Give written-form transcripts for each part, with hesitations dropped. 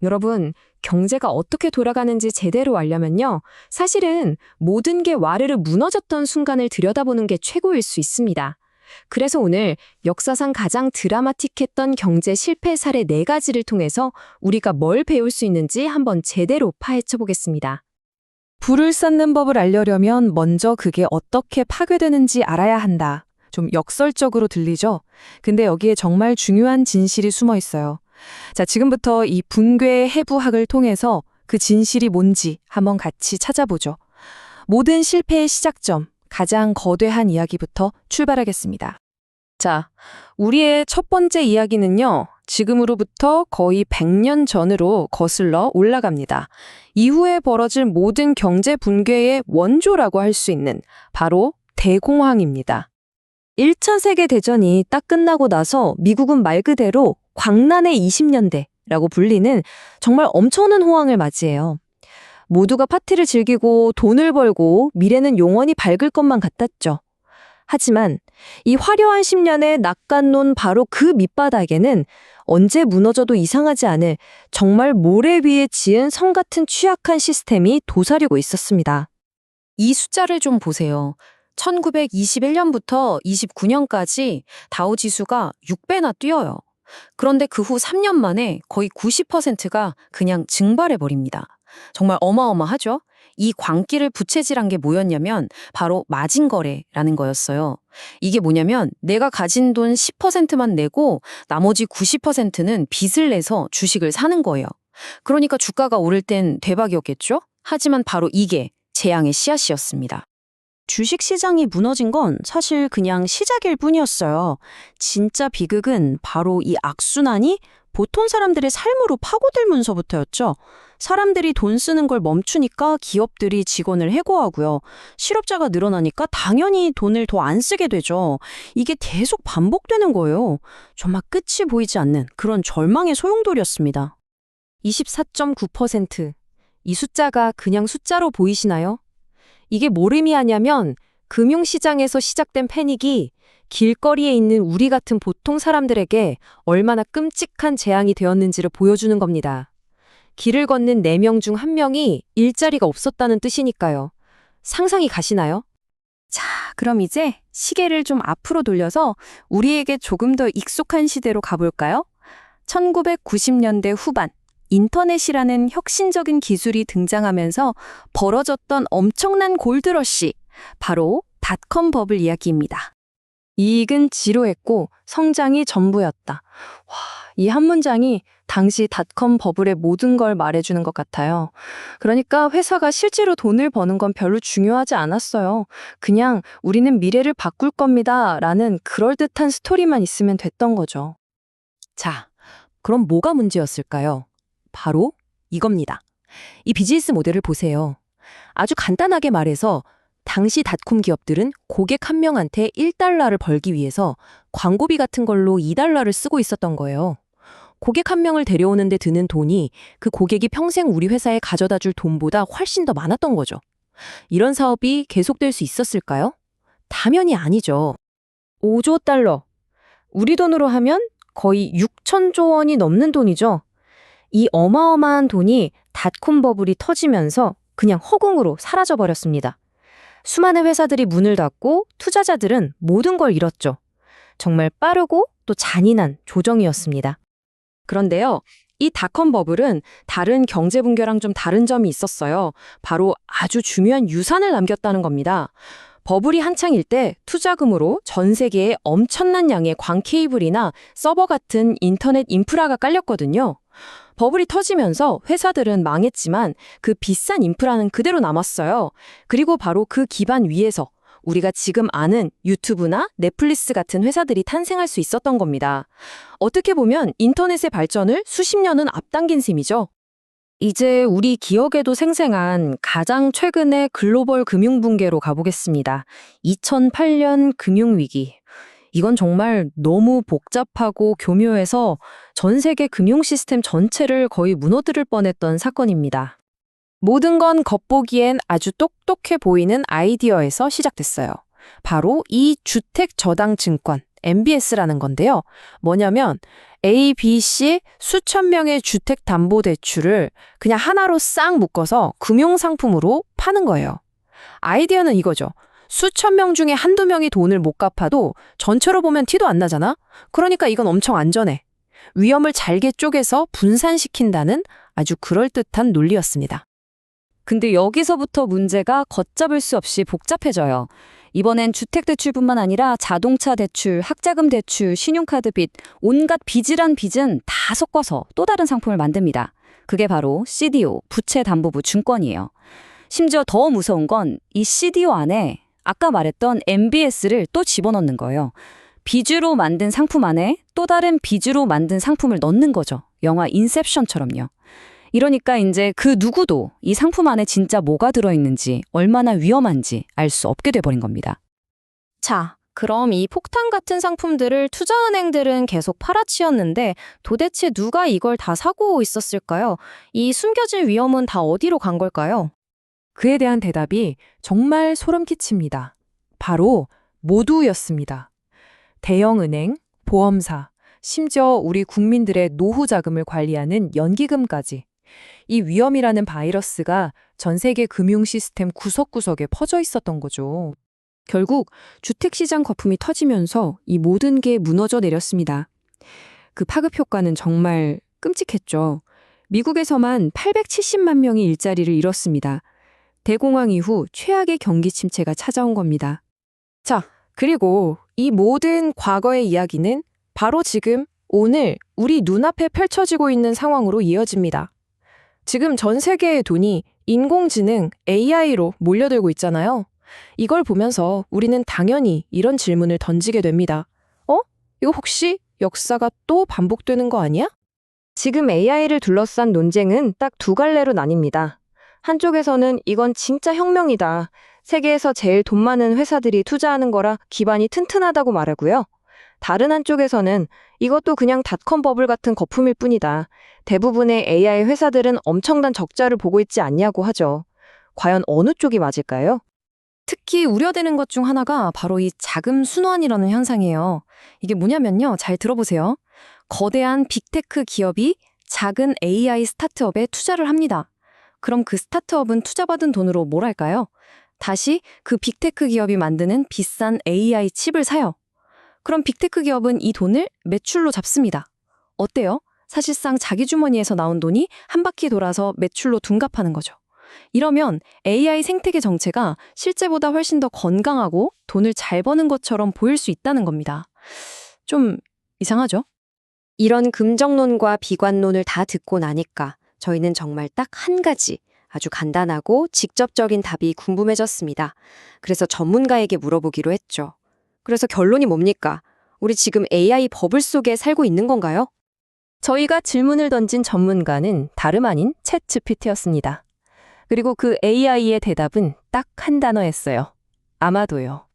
여러분, 경제가 어떻게 돌아가는지 제대로 알려면요. 사실은 모든 게 와르르 무너졌던 순간을 들여다보는 게 최고일 수 있습니다. 그래서 오늘 역사상 가장 드라마틱했던 경제 실패 사례 4가지를 통해서 우리가 뭘 배울 수 있는지 한번 제대로 파헤쳐 보겠습니다. 불을 쌓는 법을 알려면 먼저 그게 어떻게 파괴되는지 알아야 한다. 좀 역설적으로 들리죠? 근데 여기에 정말 중요한 진실이 숨어 있어요. 자, 지금부터 이 붕괴의 해부학을 통해서 그 진실이 뭔지 한번 같이 찾아보죠. 모든 실패의 시작점, 가장 거대한 이야기부터 출발하겠습니다. 자, 우리의 첫 번째 이야기는요. 지금으로부터 거의 100년 전으로 거슬러 올라갑니다. 이후에 벌어질 모든 경제 붕괴의 원조라고 할 수 있는 바로 대공황입니다. 1차 세계대전이 딱 끝나고 나서 미국은 말 그대로 광란의 20년대라고 불리는 정말 엄청난 호황을 맞이해요. 모두가 파티를 즐기고 돈을 벌고 미래는 영원히 밝을 것만 같았죠. 하지만 이 화려한 10년의 낙관론 바로 그 밑바닥에는 언제 무너져도 이상하지 않을 정말 모래 위에 지은 성 같은 취약한 시스템이 도사리고 있었습니다. 이 숫자를 좀 보세요. 1921년부터 29년까지 다우 지수가 6배나 뛰어요. 그런데 그 후 3년 만에 거의 90%가 그냥 증발해버립니다. 정말 어마어마하죠? 이 광기를 부채질한 게 뭐였냐면 바로 마진거래라는 거였어요. 이게 뭐냐면 내가 가진 돈 10%만 내고 나머지 90%는 빚을 내서 주식을 사는 거예요. 그러니까 주가가 오를 땐 대박이었겠죠? 하지만 바로 이게 재앙의 씨앗이었습니다. 주식시장이 무너진 건 사실 그냥 시작일 뿐이었어요. 진짜 비극은 바로 이 악순환이 보통 사람들의 삶으로 파고들면서부터였죠. 사람들이 돈 쓰는 걸 멈추니까 기업들이 직원을 해고하고요. 실업자가 늘어나니까 당연히 돈을 더 안 쓰게 되죠. 이게 계속 반복되는 거예요. 정말 끝이 보이지 않는 그런 절망의 소용돌이였습니다. 24.9%. 이 숫자가 그냥 숫자로 보이시나요? 이게 뭘 의미하냐면 금융시장에서 시작된 패닉이 길거리에 있는 우리 같은 보통 사람들에게 얼마나 끔찍한 재앙이 되었는지를 보여주는 겁니다. 길을 걷는 4명 중 1명이 일자리가 없었다는 뜻이니까요. 상상이 가시나요? 자, 그럼 이제 시계를 좀 앞으로 돌려서 우리에게 조금 더 익숙한 시대로 가볼까요? 1990년대 후반. 인터넷이라는 혁신적인 기술이 등장하면서 벌어졌던 엄청난 골드러시, 바로 닷컴 버블 이야기입니다. 이익은 지루했고 성장이 전부였다. 와, 이 한 문장이 당시 닷컴 버블의 모든 걸 말해주는 것 같아요. 그러니까 회사가 실제로 돈을 버는 건 별로 중요하지 않았어요. 그냥 우리는 미래를 바꿀 겁니다 라는 그럴듯한 스토리만 있으면 됐던 거죠. 자, 그럼 뭐가 문제였을까요? 바로 이겁니다. 이 비즈니스 모델을 보세요. 아주 간단하게 말해서 당시 닷컴 기업들은 고객 한 명한테 1달러를 벌기 위해서 광고비 같은 걸로 2달러를 쓰고 있었던 거예요. 고객 한 명을 데려오는 데 드는 돈이 그 고객이 평생 우리 회사에 가져다 줄 돈보다 훨씬 더 많았던 거죠. 이런 사업이 계속될 수 있었을까요? 당연히 아니죠. 5조 달러. 우리 돈으로 하면 거의 6천조 원이 넘는 돈이죠. 이 어마어마한 돈이 닷컴 버블이 터지면서 그냥 허공으로 사라져버렸습니다. 수많은 회사들이 문을 닫고 투자자들은 모든 걸 잃었죠. 정말 빠르고 또 잔인한 조정이었습니다. 그런데요, 이 닷컴 버블은 다른 경제 붕괴랑 좀 다른 점이 있었어요. 바로 아주 중요한 유산을 남겼다는 겁니다. 버블이 한창일 때 투자금으로 전 세계에 엄청난 양의 광 케이블이나 서버 같은 인터넷 인프라가 깔렸거든요. 버블이 터지면서 회사들은 망했지만 그 비싼 인프라는 그대로 남았어요. 그리고 바로 그 기반 위에서 우리가 지금 아는 유튜브나 넷플릭스 같은 회사들이 탄생할 수 있었던 겁니다. 어떻게 보면 인터넷의 발전을 수십 년은 앞당긴 셈이죠. 이제 우리 기억에도 생생한 가장 최근의 글로벌 금융붕괴로 가보겠습니다. 2008년 금융위기. 이건 정말 너무 복잡하고 교묘해서 전 세계 금융 시스템 전체를 거의 무너뜨릴 뻔했던 사건입니다. 모든 건 겉보기엔 아주 똑똑해 보이는 아이디어에서 시작됐어요. 바로 이 주택 저당 증권, MBS라는 건데요. 뭐냐면 A, B, C 수천 명의 주택담보대출을 그냥 하나로 싹 묶어서 금융상품으로 파는 거예요. 아이디어는 이거죠. 수천 명 중에 한두 명이 돈을 못 갚아도 전체로 보면 티도 안 나잖아? 그러니까 이건 엄청 안전해. 위험을 잘게 쪼개서 분산시킨다는 아주 그럴듯한 논리였습니다. 근데 여기서부터 문제가 걷잡을 수 없이 복잡해져요. 이번엔 주택대출뿐만 아니라 자동차 대출, 학자금 대출, 신용카드 빚, 온갖 빚이란 빚은 다 섞어서 또 다른 상품을 만듭니다. 그게 바로 CDO, 부채담보부 증권이에요. 심지어 더 무서운 건 이 CDO 안에 아까 말했던 MBS를 또 집어넣는 거예요. 빚으로 만든 상품 안에 또 다른 빚으로 만든 상품을 넣는 거죠. 영화 인셉션처럼요. 이러니까 이제 그 누구도 이 상품 안에 진짜 뭐가 들어있는지, 얼마나 위험한지 알 수 없게 돼버린 겁니다. 자, 그럼 이 폭탄 같은 상품들을 투자은행들은 계속 팔아치웠는데 도대체 누가 이걸 다 사고 있었을까요? 이 숨겨진 위험은 다 어디로 간 걸까요? 그에 대한 대답이 정말 소름 끼칩니다. 바로 모두였습니다. 대형은행, 보험사, 심지어 우리 국민들의 노후 자금을 관리하는 연기금까지. 이 위험이라는 바이러스가 전 세계 금융 시스템 구석구석에 퍼져 있었던 거죠. 결국 주택시장 거품이 터지면서 이 모든 게 무너져 내렸습니다. 그 파급 효과는 정말 끔찍했죠. 미국에서만 870만 명이 일자리를 잃었습니다. 대공황 이후 최악의 경기 침체가 찾아온 겁니다. 자, 그리고 이 모든 과거의 이야기는 바로 지금, 오늘 우리 눈앞에 펼쳐지고 있는 상황으로 이어집니다. 지금 전 세계의 돈이 인공지능 AI로 몰려들고 있잖아요. 이걸 보면서 우리는 당연히 이런 질문을 던지게 됩니다. 이거 혹시 역사가 또 반복되는 거 아니야? 지금 AI를 둘러싼 논쟁은 딱 두 갈래로 나뉩니다. 한쪽에서는 이건 진짜 혁명이다. 세계에서 제일 돈 많은 회사들이 투자하는 거라 기반이 튼튼하다고 말하고요. 다른 한쪽에서는 이것도 그냥 닷컴 버블 같은 거품일 뿐이다. 대부분의 AI 회사들은 엄청난 적자를 보고 있지 않냐고 하죠. 과연 어느 쪽이 맞을까요? 특히 우려되는 것 중 하나가 바로 이 자금 순환이라는 현상이에요. 이게 뭐냐면요. 잘 들어보세요. 거대한 빅테크 기업이 작은 AI 스타트업에 투자를 합니다. 그럼 그 스타트업은 투자받은 돈으로 뭘 할까요? 다시 그 빅테크 기업이 만드는 비싼 AI 칩을 사요. 그럼 빅테크 기업은 이 돈을 매출로 잡습니다. 어때요? 사실상 자기 주머니에서 나온 돈이 한 바퀴 돌아서 매출로 둔갑하는 거죠. 이러면 AI 생태계 정체가 실제보다 훨씬 더 건강하고 돈을 잘 버는 것처럼 보일 수 있다는 겁니다. 좀 이상하죠? 이런 긍정론과 비관론을 다 듣고 나니까 저희는 정말 딱 한 가지 아주 간단하고 직접적인 답이 궁금해졌습니다. 그래서 전문가에게 물어보기로 했죠. 그래서 결론이 뭡니까? 우리 지금 AI 버블 속에 살고 있는 건가요? 저희가 질문을 던진 전문가는 다름 아닌 챗GPT였습니다. 그리고 그 AI의 대답은 딱 한 단어였어요. 아마도요.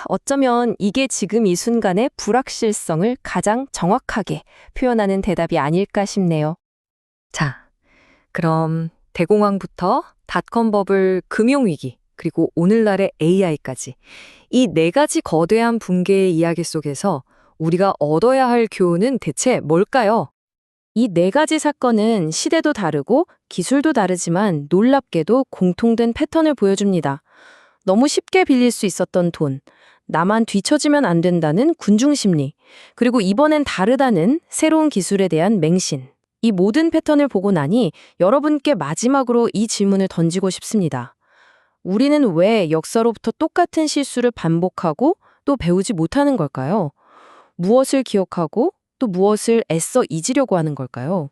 어쩌면 이게 지금 이 순간의 불확실성을 가장 정확하게 표현하는 대답이 아닐까 싶네요. 자, 그럼 대공황부터 닷컴 버블 금융위기, 그리고 오늘날의 AI까지 이 네 가지 거대한 붕괴의 이야기 속에서 우리가 얻어야 할 교훈은 대체 뭘까요? 이 네 가지 사건은 시대도 다르고 기술도 다르지만 놀랍게도 공통된 패턴을 보여줍니다. 너무 쉽게 빌릴 수 있었던 돈, 나만 뒤처지면 안 된다는 군중심리, 그리고 이번엔 다르다는 새로운 기술에 대한 맹신. 이 모든 패턴을 보고 나니 여러분께 마지막으로 이 질문을 던지고 싶습니다. 우리는 왜 역사로부터 똑같은 실수를 반복하고 또 배우지 못하는 걸까요? 무엇을 기억하고 또 무엇을 애써 잊으려고 하는 걸까요?